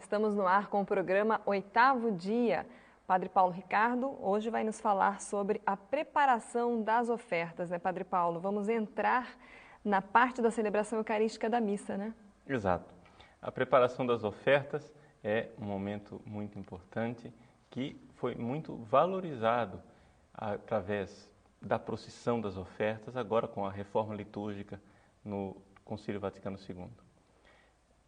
Estamos no ar com o programa Oitavo Dia. Padre Paulo Ricardo hoje vai nos falar sobre a preparação das ofertas, né, Padre Paulo? Vamos entrar na parte da celebração eucarística da missa, né? Exato. A preparação das ofertas é um momento muito importante que foi muito valorizado através da procissão das ofertas, agora com a reforma litúrgica no Concílio Vaticano II.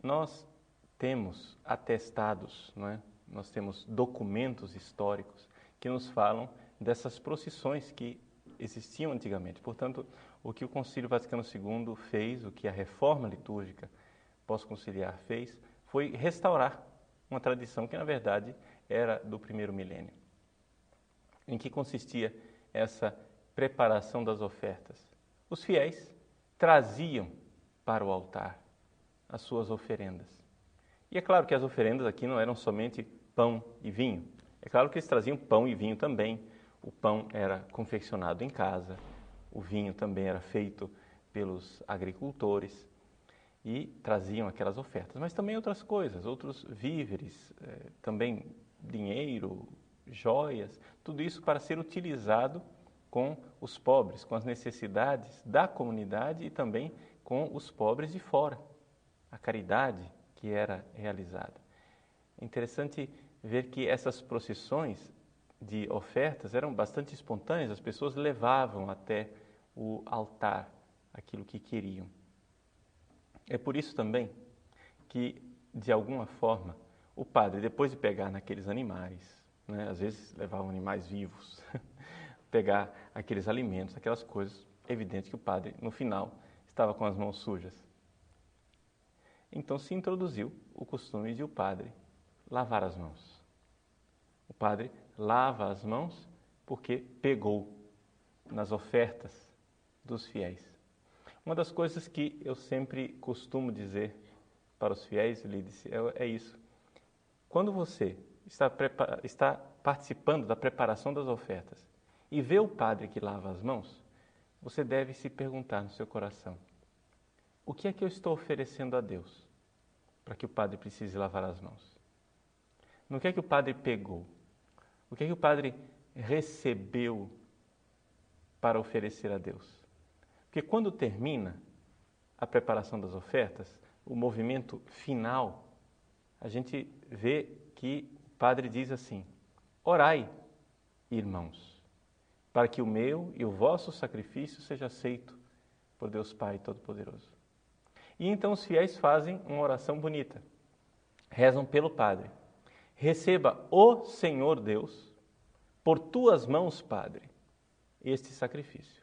Nós temos atestados, não é? Nós temos documentos históricos que nos falam dessas procissões que existiam antigamente. Portanto, o que o Concílio Vaticano II fez, o que a reforma litúrgica pós-conciliar fez, foi restaurar uma tradição que, na verdade, era do primeiro milênio. Em que consistia essa preparação das ofertas? Os fiéis traziam para o altar as suas oferendas. E é claro que as oferendas aqui não eram somente pão e vinho. É claro que eles traziam pão e vinho também. O pão era confeccionado em casa, o vinho também era feito pelos agricultores e traziam aquelas ofertas. Mas também outras coisas, outros víveres, também dinheiro, joias, tudo isso para ser utilizado com os pobres, com as necessidades da comunidade e também com os pobres de fora. A caridade que era realizada. É interessante ver que essas procissões de ofertas eram bastante espontâneas, as pessoas levavam até o altar aquilo que queriam. É por isso também que, de alguma forma, o padre, depois de pegar naqueles animais, né, às vezes levavam animais vivos, pegar aqueles alimentos, aquelas coisas, é evidente que o padre, no final, estava com as mãos sujas. Então se introduziu o costume de o padre lavar as mãos. O padre lava as mãos porque pegou nas ofertas dos fiéis. Uma das coisas que eu sempre costumo dizer para os fiéis, Lídice, é isso. Quando você está participando da preparação das ofertas e vê o padre que lava as mãos, você deve se perguntar no seu coração: o que é que eu estou oferecendo a Deus para que o padre precise lavar as mãos? No que é que o padre pegou? O que é que o padre recebeu para oferecer a Deus? Porque quando termina a preparação das ofertas, o movimento final, a gente vê que o padre diz assim: orai, irmãos, para que o meu e o vosso sacrifício seja aceito por Deus Pai Todo-Poderoso. E então os fiéis fazem uma oração bonita. Rezam pelo Padre. Receba, ó Senhor Deus, por tuas mãos, Padre, este sacrifício.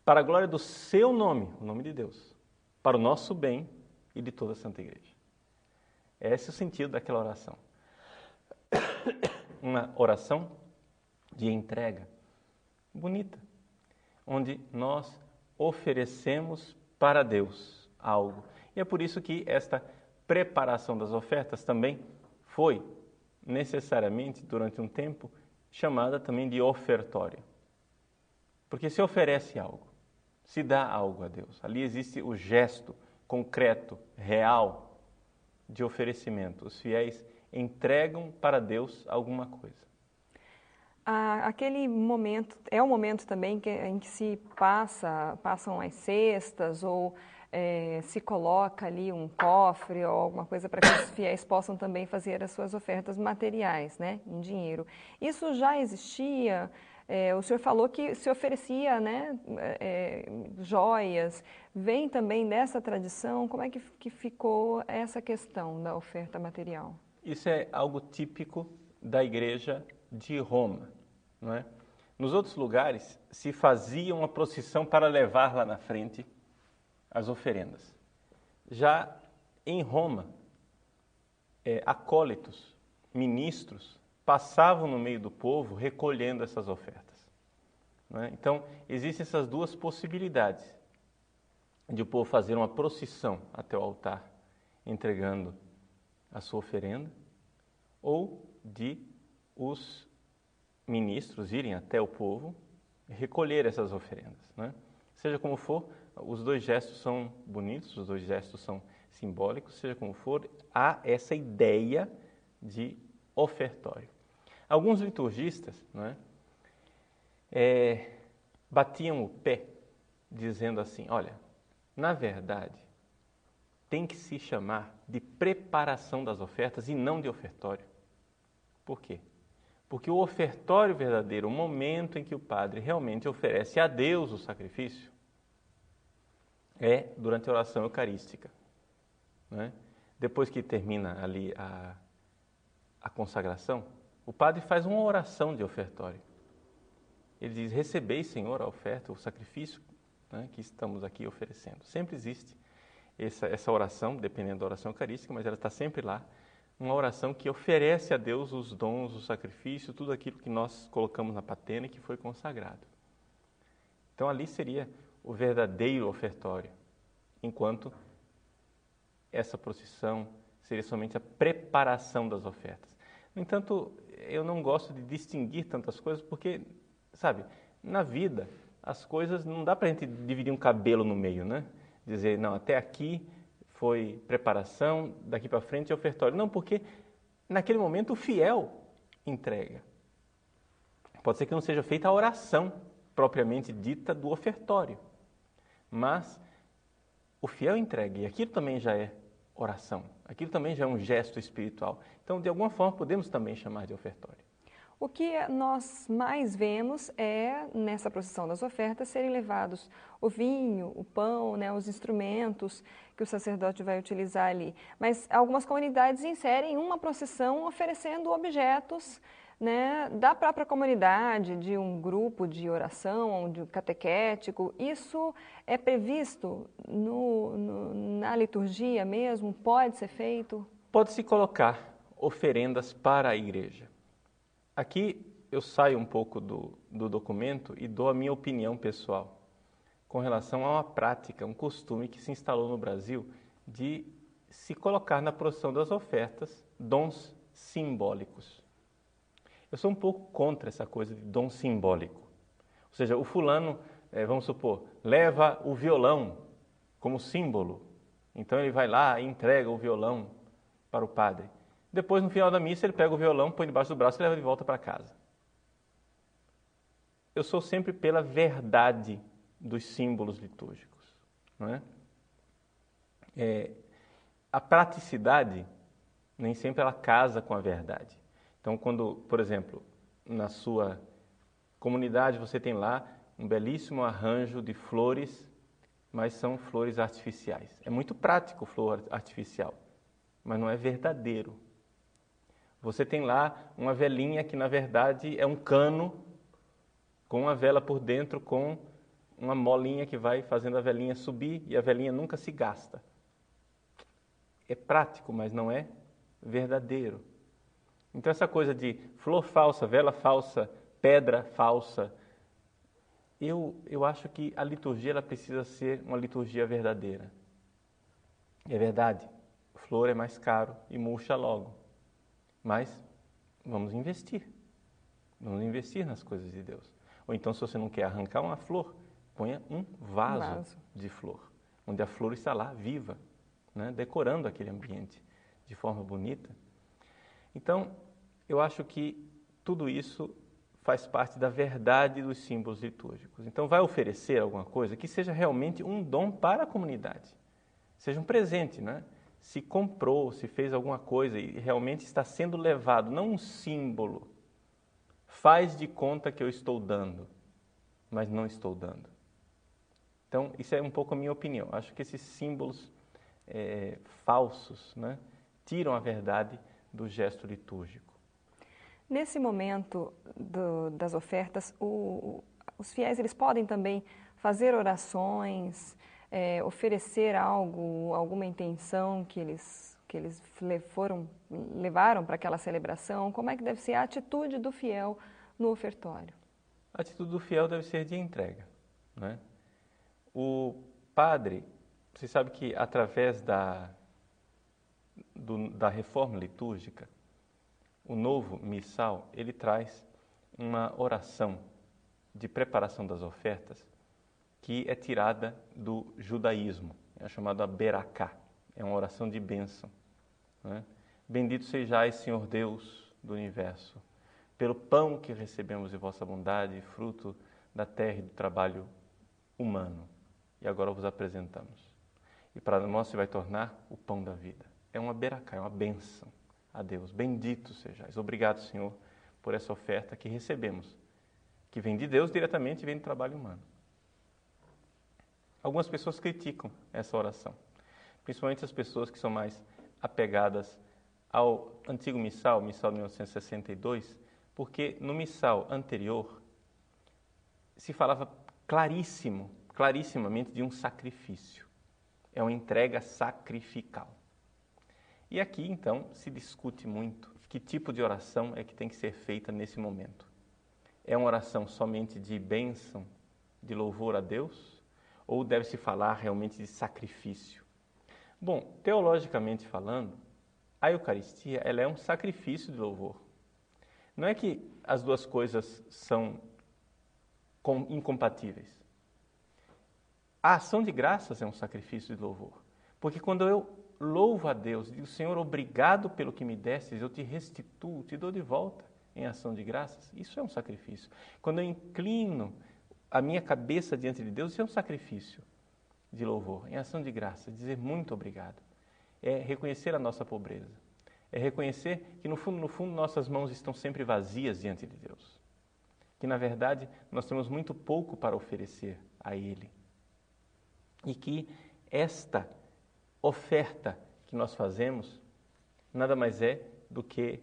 Para a glória do seu nome, o nome de Deus, para o nosso bem e de toda a Santa Igreja. Esse é o sentido daquela oração. Uma oração de entrega bonita, onde nós oferecemos para Deus algo. E é por isso que esta preparação das ofertas também foi necessariamente, durante um tempo, chamada também de ofertório. Porque se oferece algo, se dá algo a Deus. Ali existe o gesto concreto, real, de oferecimento. Os fiéis entregam para Deus alguma coisa. Aquele momento, é um momento também em que se passam as cestas ou se coloca ali um cofre ou alguma coisa para que os fiéis possam também fazer as suas ofertas materiais, né, em dinheiro. Isso já existia? O senhor falou que se oferecia, né, joias. Vem também dessa tradição? Como é que ficou essa questão da oferta material? Isso é algo típico da Igreja de Roma, não é? Nos outros lugares se fazia uma procissão para levar lá na frente as oferendas. Já em Roma, acólitos, ministros, passavam no meio do povo recolhendo essas ofertas. Não é? Então, existem essas duas possibilidades de o povo fazer uma procissão até o altar, entregando a sua oferenda, ou de os ministros irem até o povo e recolher essas oferendas. Né? Seja como for, os dois gestos são bonitos, os dois gestos são simbólicos, seja como for, há essa ideia de ofertório. Alguns liturgistas, não é, batiam o pé dizendo assim, olha, na verdade, tem que se chamar de preparação das ofertas e não de ofertório. Por quê? Porque o ofertório verdadeiro, o momento em que o padre realmente oferece a Deus o sacrifício, é durante a oração eucarística. Né? Depois que termina ali a consagração, o padre faz uma oração de ofertório. Ele diz, recebei, Senhor, a oferta, o sacrifício, né, que estamos aqui oferecendo. Sempre existe essa oração, dependendo da oração eucarística, mas ela está sempre lá, uma oração que oferece a Deus os dons, o sacrifício, tudo aquilo que nós colocamos na patena e que foi consagrado. Então ali seria o verdadeiro ofertório, enquanto essa procissão seria somente a preparação das ofertas. No entanto, eu não gosto de distinguir tantas coisas porque, sabe, na vida as coisas não dá para a gente dividir um cabelo no meio, né? Dizer, não, até aqui foi preparação, daqui para frente é ofertório. Não, porque naquele momento o fiel entrega. Pode ser que não seja feita a oração propriamente dita do ofertório, mas o fiel entrega, e aquilo também já é oração, aquilo também já é um gesto espiritual. Então, de alguma forma, podemos também chamar de ofertório. O que nós mais vemos é, nessa procissão das ofertas, serem levados o vinho, o pão, né, os instrumentos que o sacerdote vai utilizar ali. Mas algumas comunidades inserem uma procissão oferecendo objetos, né, da própria comunidade, de um grupo de oração, de um catequético. Isso é previsto na liturgia mesmo? Pode ser feito? Pode-se colocar oferendas para a igreja. Aqui eu saio um pouco do documento e dou a minha opinião pessoal com relação a uma prática, um costume que se instalou no Brasil de se colocar na procissão das ofertas dons simbólicos. Eu sou um pouco contra essa coisa de dom simbólico. Ou seja, o fulano, vamos supor, leva o violão como símbolo. Então ele vai lá e entrega o violão para o padre. Depois, no final da missa, ele pega o violão, põe debaixo do braço e leva de volta para casa. Eu sou sempre pela verdade dos símbolos litúrgicos. Não é? A praticidade, nem sempre ela casa com a verdade. Então, quando, por exemplo, na sua comunidade você tem lá um belíssimo arranjo de flores, mas são flores artificiais. É muito prático flor artificial, mas não é verdadeiro. Você tem lá uma velinha que, na verdade, é um cano com uma vela por dentro, com uma molinha que vai fazendo a velinha subir e a velinha nunca se gasta. É prático, mas não é verdadeiro. Então, essa coisa de flor falsa, vela falsa, pedra falsa, eu acho que a liturgia ela precisa ser uma liturgia verdadeira. É verdade, flor é mais caro e murcha logo. Mas vamos investir nas coisas de Deus. Ou então, se você não quer arrancar uma flor, ponha um vaso de flor, onde a flor está lá viva, né, decorando aquele ambiente de forma bonita. Então, eu acho que tudo isso faz parte da verdade dos símbolos litúrgicos. Então, vai oferecer alguma coisa que seja realmente um dom para a comunidade, seja um presente, né? Se comprou, se fez alguma coisa e realmente está sendo levado, não um símbolo. Faz de conta que eu estou dando, mas não estou dando. Então, isso é um pouco a minha opinião. Acho que esses símbolos falsos, né, tiram a verdade do gesto litúrgico. Nesse momento das ofertas, os fiéis eles podem também fazer orações, oferecer algo, alguma intenção que eles levaram para aquela celebração. Como é que deve ser a atitude do fiel no ofertório? A atitude do fiel deve ser de entrega, né? O padre, você sabe que através da reforma litúrgica, o novo missal, ele traz uma oração de preparação das ofertas que é tirada do judaísmo, é chamada Beracá. é uma oração de bênção. Não é? Bendito sejais, Senhor Deus do universo, pelo pão que recebemos de vossa bondade, fruto da terra e do trabalho humano. E agora vos apresentamos. E para nós se vai tornar o pão da vida. É uma beracá, é uma bênção a Deus. Bendito sejais. Obrigado, Senhor, por essa oferta que recebemos, que vem de Deus diretamente e vem do trabalho humano. Algumas pessoas criticam essa oração, principalmente as pessoas que são mais apegadas ao antigo missal, missal de 1962, porque no missal anterior se falava clarissimamente de um sacrifício. É uma entrega sacrificial. E aqui, então, se discute muito que tipo de oração é que tem que ser feita nesse momento. É uma oração somente de bênção, de louvor a Deus? Ou deve-se falar realmente de sacrifício? Bom, teologicamente falando, a Eucaristia ela é um sacrifício de louvor. Não é que as duas coisas são incompatíveis. A ação de graças é um sacrifício de louvor. Porque quando eu louvo a Deus, digo, Senhor, obrigado pelo que me destes, eu te restituo, te dou de volta em ação de graças, isso é um sacrifício. Quando eu inclino a minha cabeça diante de Deus, isso é um sacrifício de louvor, em ação de graça, dizer muito obrigado. É reconhecer a nossa pobreza. É reconhecer que, no fundo, nossas mãos estão sempre vazias diante de Deus. Que, na verdade, nós temos muito pouco para oferecer a Ele. E que esta oferta que nós fazemos nada mais é do que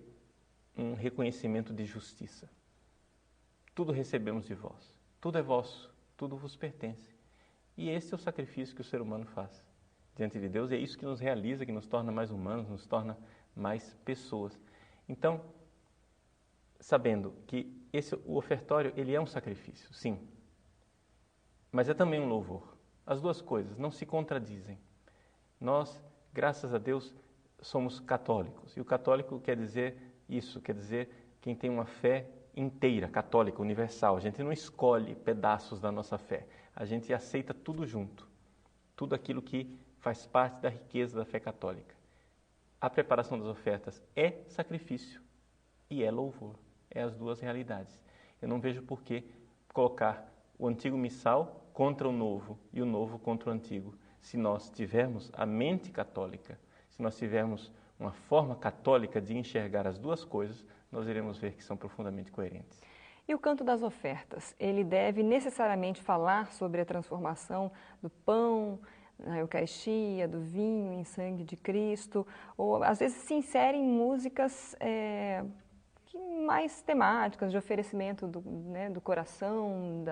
um reconhecimento de justiça. Tudo recebemos de vós. Tudo é vosso. Tudo vos pertence. E esse é o sacrifício que o ser humano faz diante de Deus. E é isso que nos realiza, que nos torna mais humanos, nos torna mais pessoas. Então, sabendo que o ofertório ele é um sacrifício, sim, mas é também um louvor. As duas coisas não se contradizem. Nós, graças a Deus, somos católicos. E o católico quer dizer isso, quer dizer quem tem uma fé inteira, católica, universal. A gente não escolhe pedaços da nossa fé. A gente aceita tudo junto. Tudo aquilo que faz parte da riqueza da fé católica. A preparação das ofertas é sacrifício e é louvor. É as duas realidades. Eu não vejo por que colocar o antigo missal contra o novo e o novo contra o antigo. Se nós tivermos a mente católica, se nós tivermos uma forma católica de enxergar as duas coisas, nós iremos ver que são profundamente coerentes. E o canto das ofertas, ele deve necessariamente falar sobre a transformação do pão na Eucaristia, do vinho em sangue de Cristo, ou às vezes se inserem músicas mais temáticas, de oferecimento do coração,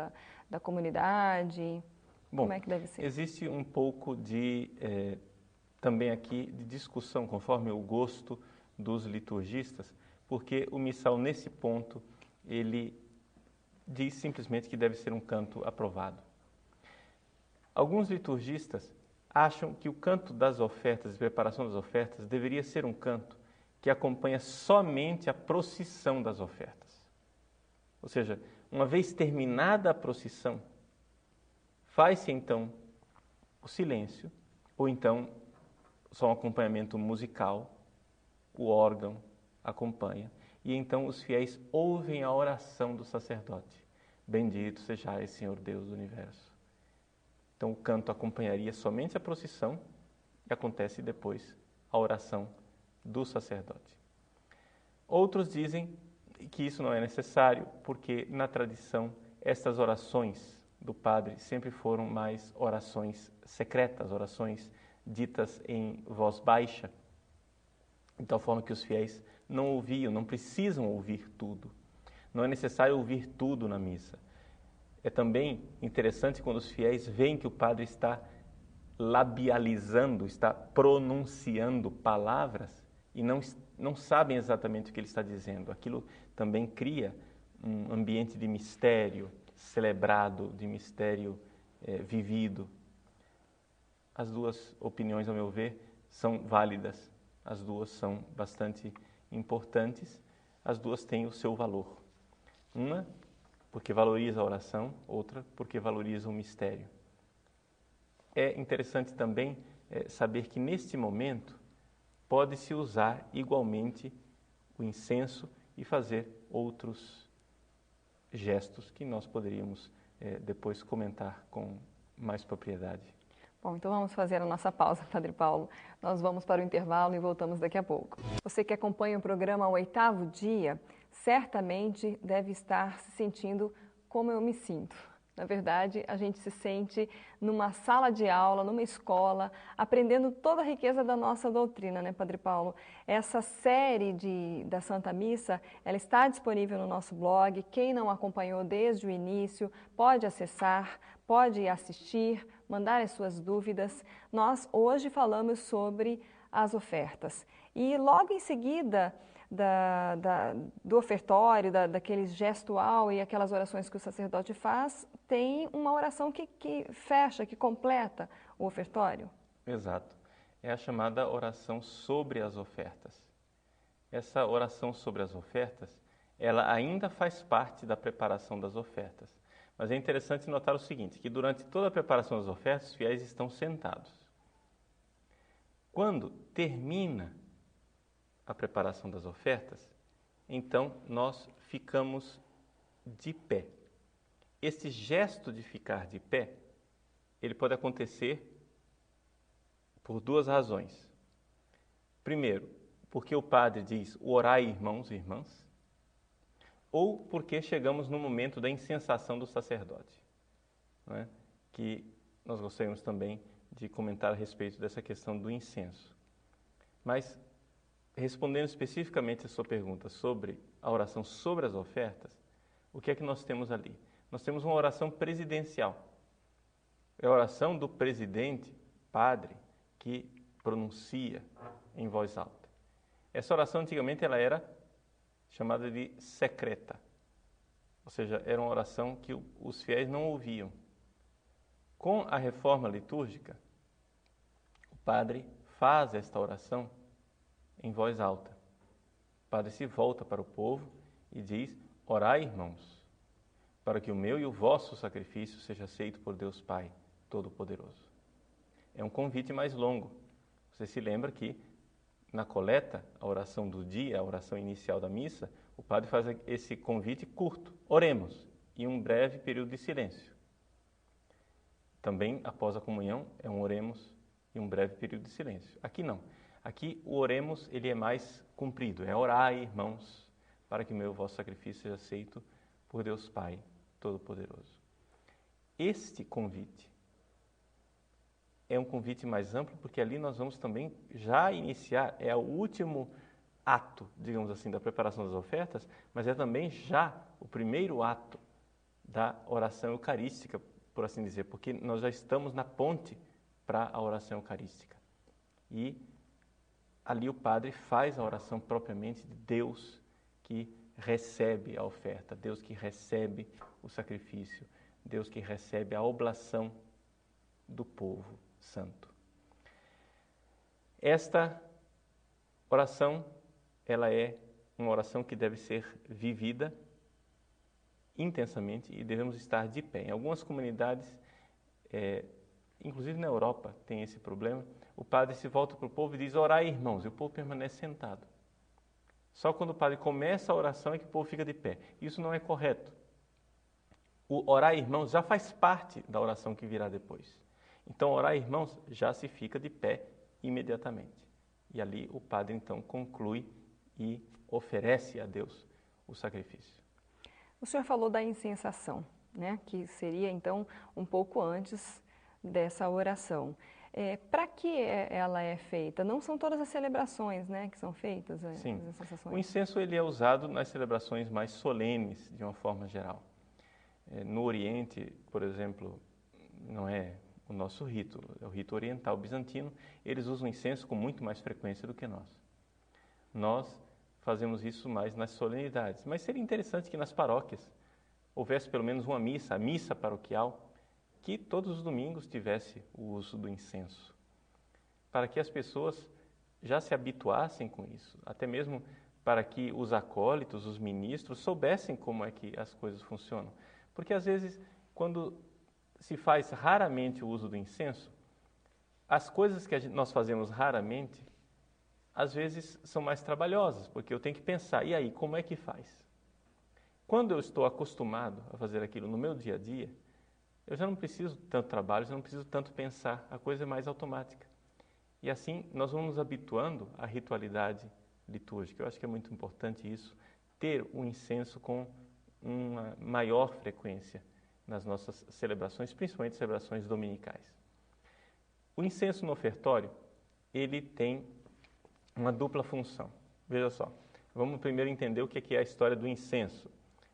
da comunidade. Bom, como é que deve ser? Existe um pouco de, também aqui, de discussão, conforme o gosto dos liturgistas, porque o missal, nesse ponto, ele diz simplesmente que deve ser um canto aprovado. Alguns liturgistas acham que o canto das ofertas, a preparação das ofertas, deveria ser um canto que acompanha somente a procissão das ofertas. Ou seja, uma vez terminada a procissão, faz-se então o silêncio, ou então só um acompanhamento musical, o órgão acompanha, e então os fiéis ouvem a oração do sacerdote. Bendito sejais, Senhor Deus do universo. Então o canto acompanharia somente a procissão e acontece depois a oração do sacerdote. Outros dizem que isso não é necessário, porque na tradição estas orações do padre sempre foram mais orações secretas, orações ditas em voz baixa, de tal forma que os fiéis não ouviam, não precisam ouvir tudo. Não é necessário ouvir tudo na missa. É também interessante quando os fiéis veem que o padre está labializando, está pronunciando palavras e não sabem exatamente o que ele está dizendo. Aquilo também cria um ambiente de mistério celebrado, de mistério vivido. As duas opiniões, ao meu ver, são válidas. As duas são bastante importantes. As duas têm o seu valor. Uma porque valoriza a oração, outra porque valoriza o mistério. É interessante também saber que neste momento pode-se usar igualmente o incenso e fazer outros gestos que nós poderíamos depois comentar com mais propriedade. Bom, então vamos fazer a nossa pausa, Padre Paulo. Nós vamos para o intervalo e voltamos daqui a pouco. Você que acompanha o programa ao 8º dia, certamente deve estar se sentindo como eu me sinto. Na verdade, a gente se sente numa sala de aula, numa escola, aprendendo toda a riqueza da nossa doutrina, né, Padre Paulo? Essa série da Santa Missa, ela está disponível no nosso blog. Quem não acompanhou desde o início, pode acessar, pode assistir, mandar as suas dúvidas. Nós hoje falamos sobre as ofertas. E logo em seguida do ofertório, daquele gestual e aquelas orações que o sacerdote faz, tem uma oração que fecha, que completa o ofertório. Exato. É a chamada oração sobre as ofertas. Essa oração sobre as ofertas, ela ainda faz parte da preparação das ofertas. Mas é interessante notar o seguinte, que durante toda a preparação das ofertas, os fiéis estão sentados. Quando termina a preparação das ofertas, então nós ficamos de pé. Este gesto de ficar de pé, ele pode acontecer por duas razões. Primeiro, porque o padre diz, orai irmãos e irmãs, ou porque chegamos no momento da incensação do sacerdote, né? Que nós gostaríamos também de comentar a respeito dessa questão do incenso. Mas, respondendo especificamente a sua pergunta sobre a oração sobre as ofertas, o que é que nós temos ali? Nós temos uma oração presidencial. É a oração do presidente, padre, que pronuncia em voz alta. Essa oração, antigamente, ela era chamada de secreta. Ou seja, era uma oração que os fiéis não ouviam. Com a reforma litúrgica, o padre faz esta oração em voz alta. O padre se volta para o povo e diz, orai, irmãos, para que o meu e o vosso sacrifício seja aceito por Deus Pai Todo-Poderoso. É um convite mais longo. Você se lembra que na coleta, a oração do dia, a oração inicial da missa, o padre faz esse convite curto, oremos, e um breve período de silêncio. Também, após a comunhão, é um oremos e um breve período de silêncio. Aqui não. Aqui o oremos, ele é mais comprido, é orai, irmãos, para que o meu e o vosso sacrifício seja aceito por Deus Pai Todo-Poderoso. Este convite é um convite mais amplo, porque ali nós vamos também já iniciar, é o último ato, digamos assim, da preparação das ofertas, mas é também já o primeiro ato da oração eucarística, por assim dizer, porque nós já estamos na ponte para a oração eucarística. E ali o padre faz a oração propriamente de Deus que recebe a oferta, Deus que recebe o sacrifício, Deus que recebe a oblação do povo santo. Esta oração, ela é uma oração que deve ser vivida intensamente e devemos estar de pé. Em algumas comunidades, inclusive na Europa, tem esse problema. O padre se volta para o povo e diz, orai, irmãos, e o povo permanece sentado. Só quando o padre começa a oração é que o povo fica de pé. Isso não é correto. O orai, irmãos, já faz parte da oração que virá depois. Então, orai, irmãos, já se fica de pé imediatamente. E ali o padre, então, conclui e oferece a Deus o sacrifício. O senhor falou da incensação, né? Que seria, então, um pouco antes dessa oração. Para que ela é feita? Não são todas as celebrações, né, que são feitas? Sim. As incensações. O incenso ele é usado nas celebrações mais solenes, de uma forma geral. No Oriente, por exemplo, não é o nosso rito, é o rito oriental bizantino, eles usam incenso com muito mais frequência do que nós. Nós fazemos isso mais nas solenidades, mas seria interessante que nas paróquias houvesse pelo menos uma missa, a missa paroquial, que todos os domingos tivesse o uso do incenso, para que as pessoas já se habituassem com isso, até mesmo para que os acólitos, os ministros, soubessem como é que as coisas funcionam. Porque às vezes, quando se faz raramente o uso do incenso, as coisas que nós fazemos raramente, às vezes são mais trabalhosas, porque eu tenho que pensar, e aí, como é que faz? Quando eu estou acostumado a fazer aquilo no meu dia a dia, eu já não preciso tanto trabalho, já não preciso tanto pensar, a coisa é mais automática. E assim, nós vamos nos habituando à ritualidade litúrgica. Eu acho que é muito importante isso, ter o incenso com uma maior frequência nas nossas celebrações, principalmente celebrações dominicais. O incenso no ofertório, ele tem uma dupla função. Veja só, vamos primeiro entender o que é a história do incenso.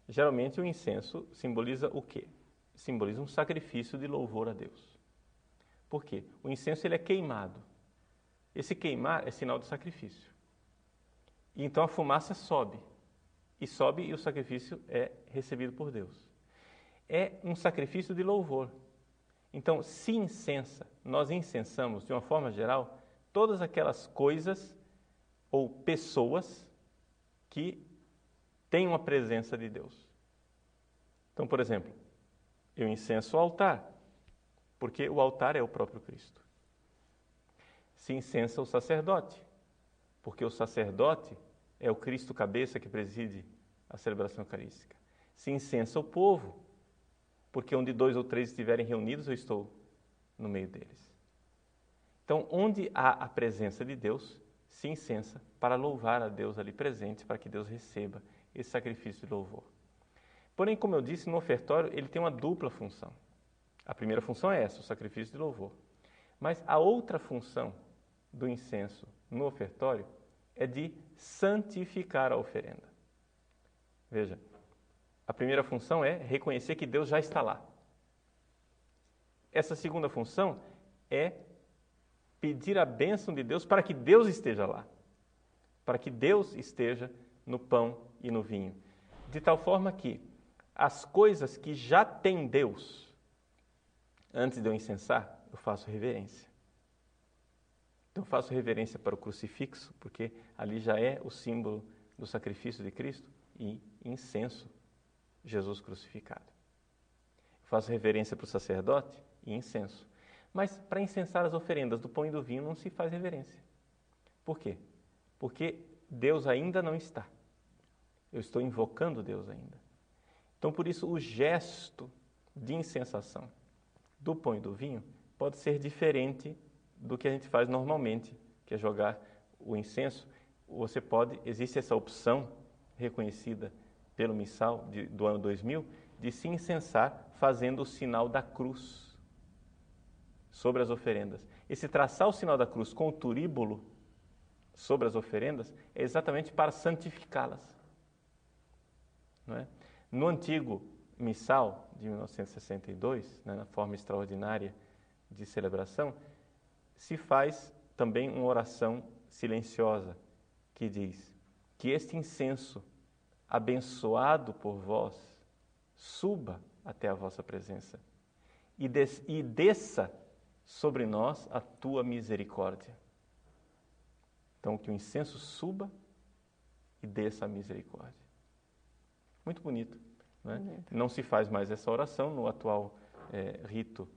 Geralmente o incenso simboliza o quê? Simboliza um sacrifício de louvor a Deus. Por quê? O incenso ele é queimado. Esse queimar é sinal de sacrifício. E então a fumaça sobe. E o sacrifício é recebido por Deus. É um sacrifício de louvor. Então, se incensa, nós incensamos, de uma forma geral, todas aquelas coisas ou pessoas que têm uma presença de Deus. Então, por exemplo, eu incenso o altar, porque o altar é o próprio Cristo. Se incensa o sacerdote, porque o sacerdote é o Cristo cabeça que preside a celebração eucarística. Se incensa o povo, porque onde 2 ou 3 estiverem reunidos, eu estou no meio deles. Então, onde há a presença de Deus, se incensa para louvar a Deus ali presente, para que Deus receba esse sacrifício de louvor. Porém, como eu disse, no ofertório ele tem uma dupla função. A primeira função é essa, o sacrifício de louvor. Mas a outra função do incenso no ofertório é de santificar a oferenda. Veja, a primeira função é reconhecer que Deus já está lá. Essa segunda função é pedir a bênção de Deus para que Deus esteja lá. Para que Deus esteja no pão e no vinho. De tal forma que as coisas que já tem Deus, antes de eu incensar, eu faço reverência. Então eu faço reverência para o crucifixo, porque ali já é o símbolo do sacrifício de Cristo, e incenso Jesus crucificado. Eu faço reverência para o sacerdote e incenso. Mas para incensar as oferendas do pão e do vinho não se faz reverência. Por quê? Porque Deus ainda não está. Eu estou invocando Deus ainda. Então, por isso, o gesto de incensação do pão e do vinho pode ser diferente do que a gente faz normalmente, que é jogar o incenso. Existe essa opção reconhecida pelo missal do ano 2000, de se incensar fazendo o sinal da cruz sobre as oferendas. Esse traçar o sinal da cruz com o turíbulo sobre as oferendas é exatamente para santificá-las. Não é? No antigo missal de 1962, na forma extraordinária de celebração, se faz também uma oração silenciosa que diz que este incenso, abençoado por vós, suba até a vossa presença e desça sobre nós a tua misericórdia. Então, que o incenso suba e desça a misericórdia. Muito bonito, não é? Bonito. Não se faz mais essa oração no atual rito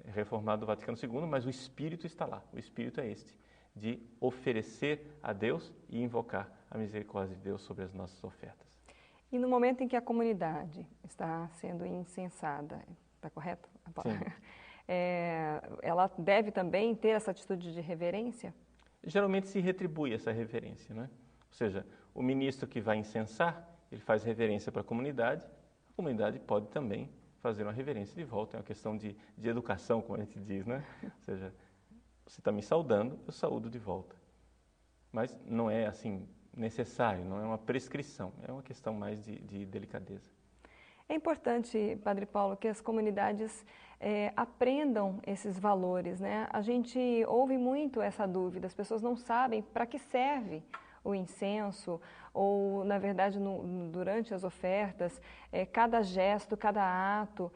reformado do Vaticano II, mas o Espírito está lá. O Espírito é este, de oferecer a Deus e invocar a misericórdia de Deus sobre as nossas ofertas. E no momento em que a comunidade está sendo incensada, está correto? Sim. Ela deve também ter essa atitude de reverência? Geralmente se retribui essa reverência, né? Ou seja, o ministro que vai incensar, ele faz reverência para a comunidade pode também fazer uma reverência de volta, é uma questão de educação, como a gente diz, né? Ou seja, você está me saudando, eu saúdo de volta. Mas não é assim necessário, não é uma prescrição, é uma questão mais de delicadeza. É importante, Padre Paulo, que as comunidades aprendam esses valores, né? A gente ouve muito essa dúvida, as pessoas não sabem para que serve o incenso, ou, na verdade, durante as ofertas, cada gesto, cada ato,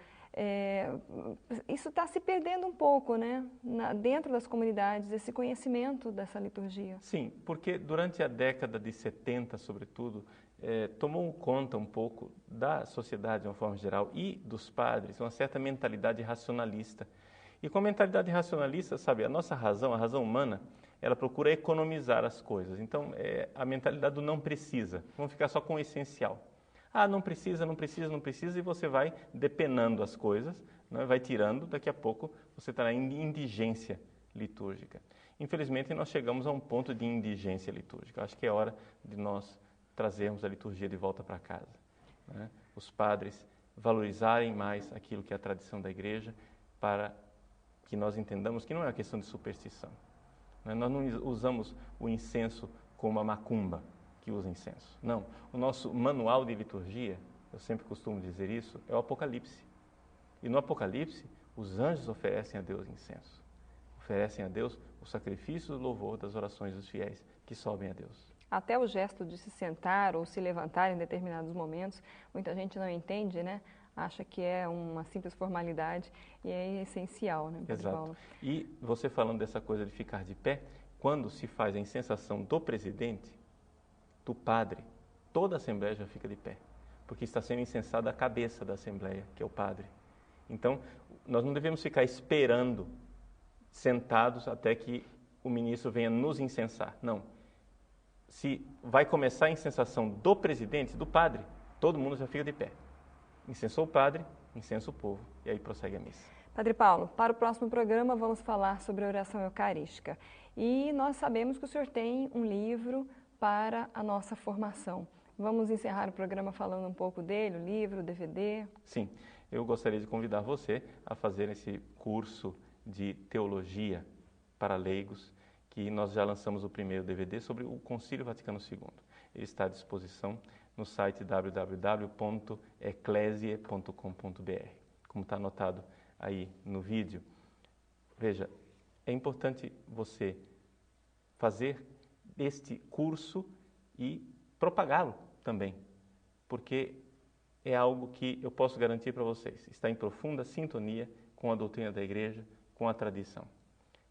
isso está se perdendo um pouco, né? Dentro das comunidades, esse conhecimento dessa liturgia. Sim, porque durante a década de 70, sobretudo, tomou conta um pouco da sociedade, de uma forma geral, e dos padres, uma certa mentalidade racionalista. E com a mentalidade racionalista, sabe, a nossa razão, a razão humana, ela procura economizar as coisas. Então, é a mentalidade do não precisa. Vamos ficar só com o essencial. Ah, não precisa, não precisa, não precisa, e você vai depenando as coisas, né? Vai tirando, daqui a pouco você está em indigência litúrgica. Infelizmente, nós chegamos a um ponto de indigência litúrgica. Acho que é hora de nós trazermos a liturgia de volta para casa, né? Os padres valorizarem mais aquilo que é a tradição da igreja, para que nós entendamos que não é uma questão de superstição, né? Nós não usamos o incenso como a macumba que usa incenso. Não. O nosso manual de liturgia, eu sempre costumo dizer isso, é o Apocalipse. E no Apocalipse, os anjos oferecem a Deus incenso. Oferecem a Deus o sacrifício do louvor das orações dos fiéis que sobem a Deus. Até o gesto de se sentar ou se levantar em determinados momentos, muita gente não entende, né? Acha que é uma simples formalidade e é essencial, né, Padre Exato. Paulo? E você falando dessa coisa de ficar de pé, quando se faz a incensação do presidente, do padre, toda a Assembleia já fica de pé, porque está sendo incensada a cabeça da Assembleia, que é o padre. Então, nós não devemos ficar esperando, sentados, até que o ministro venha nos incensar. Não. Se vai começar a incensação do presidente, do padre, todo mundo já fica de pé. Incensou o padre, incensa o povo, e aí prossegue a missa. Padre Paulo, para o próximo programa vamos falar sobre a oração eucarística. E nós sabemos que o senhor tem um livro para a nossa formação. Vamos encerrar o programa falando um pouco dele, o livro, o DVD? Sim, eu gostaria de convidar você a fazer esse curso de teologia para leigos, que nós já lançamos o primeiro DVD sobre o Concílio Vaticano II. Ele está à disposição no site www.ecclesiae.com.br, como está anotado aí no vídeo. Veja, é importante você fazer este curso e propagá-lo também, porque é algo que eu posso garantir para vocês, está em profunda sintonia com a doutrina da Igreja, com a tradição.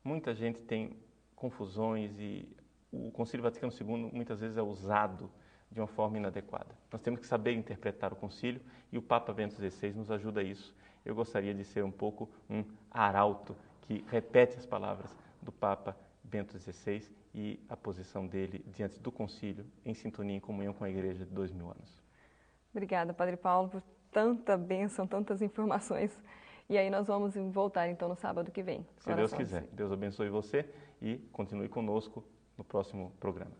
Muita gente tem confusões e o Concílio Vaticano II muitas vezes é usado de uma forma inadequada. Nós temos que saber interpretar o concílio e o Papa Bento XVI nos ajuda a isso. Eu gostaria de ser um pouco um arauto que repete as palavras do Papa Bento XVI e a posição dele diante do concílio em sintonia, em comunhão com a Igreja de 2000 anos. Obrigada, Padre Paulo, por tanta bênção, tantas informações. E aí nós vamos voltar então no sábado que vem. Se Deus quiser. Deus abençoe você e continue conosco no próximo programa.